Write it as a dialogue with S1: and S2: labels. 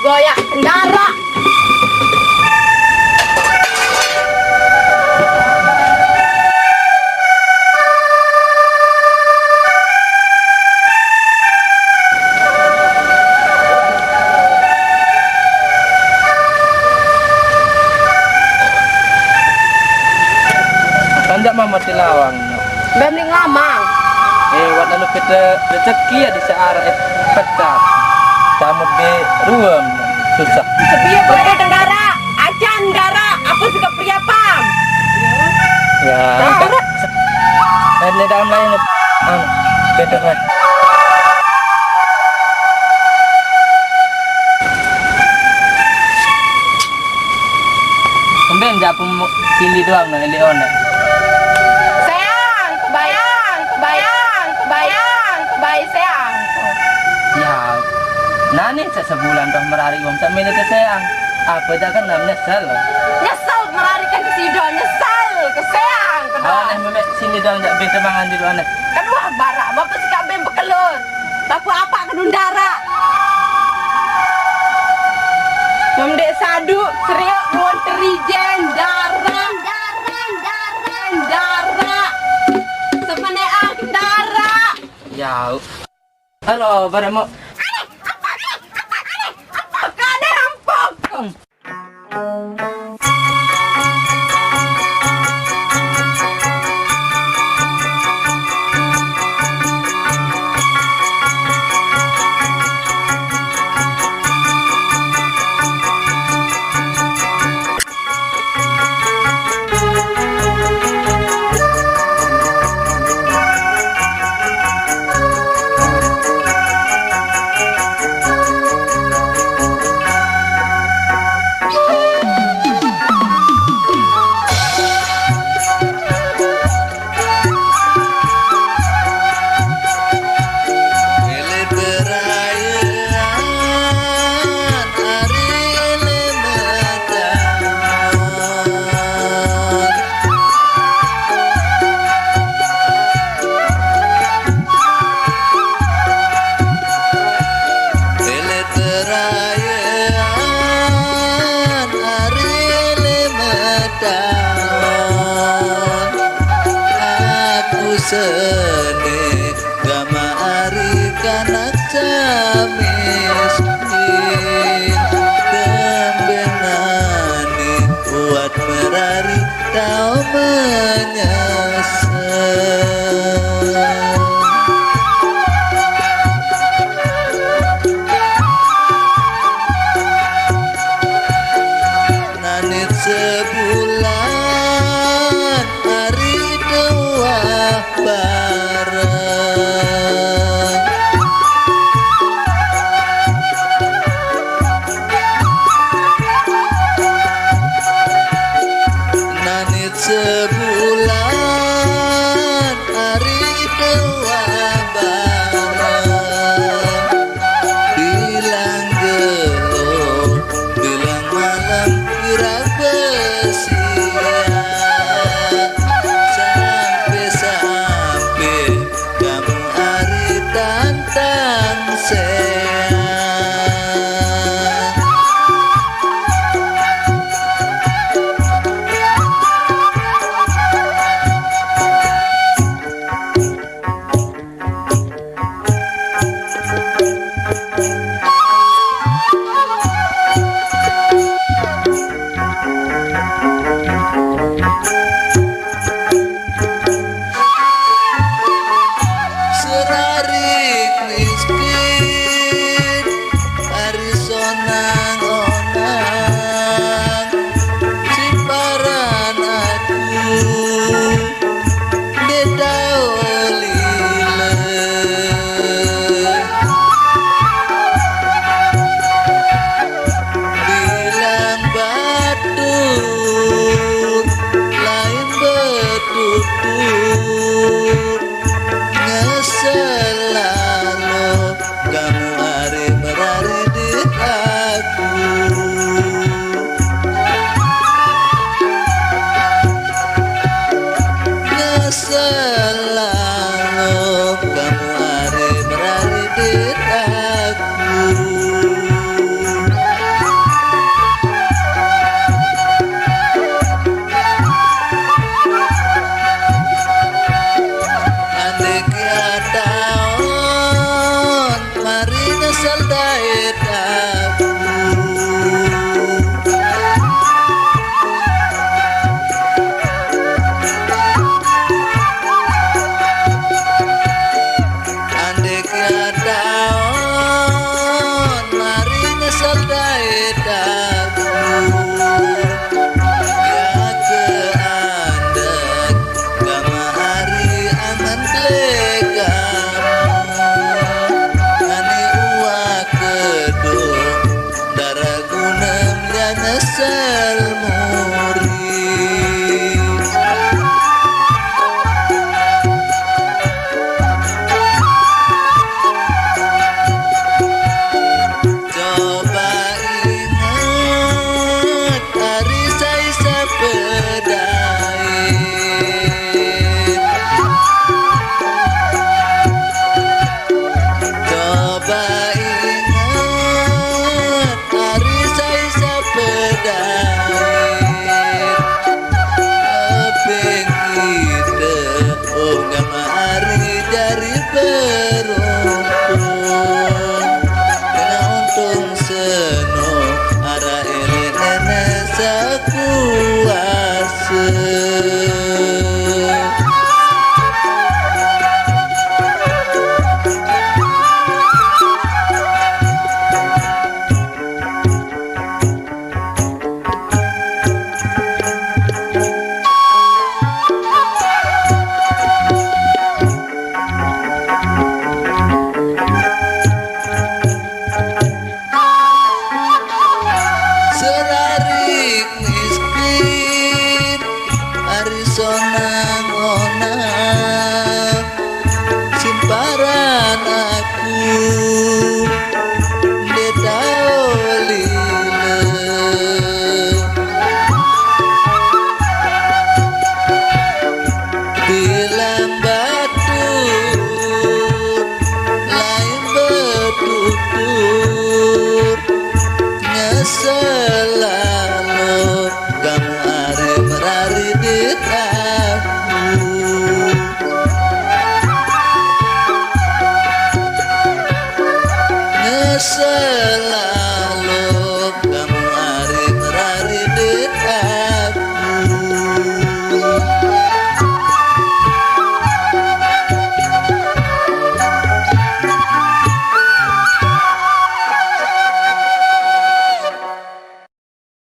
S1: goyak kendara.
S2: Kandak mama tilawang.
S1: Bemling lamang.
S2: Wat lalu kita rezeki ya di searah pecat. Kamu di ruang susah.
S1: Sebiar goyak kendara. Acan kendara. Apa suka pria pam?
S2: Ya. Ini dalam lain. Betul kan? Kembali nggak pun pilih doang nang Leon.
S1: Sayang, kebayang sayang.
S2: Ya, nani sebulan dah merari uang sambil itu sayang. Apa dah kan namanya nyesal.
S1: Nyesel melarikan ke sido, nyesel ke sayang.
S2: Awan memek sini dah nggak bisa mangan di luar.
S1: Kedua barak, bapak suka bem bekelur. Bapak apa kedundara? Memdek sadu, seriuk nuan terijen, darah. Sebenarnya kendara.
S2: Ya. Halo, baremo.
S1: Kade hampok.
S3: Sene gama ari kanak miskin dembenani buat merari tau menyesal. Nanit sebulan hari dua bareng. Nanit sebulan hari dua bareng. Bilang gelo, bilang malam kira besian. Sampai kamu hari tantang sayang. Serarik miskin hari sonang-onang simparan aku dedaolile. Bilang batur lain betutur selalu kamu hari berari di aku. sonang-ona simparan aku detaolile bilang batu lain bertutur selalu kamu hari berari di aku selalu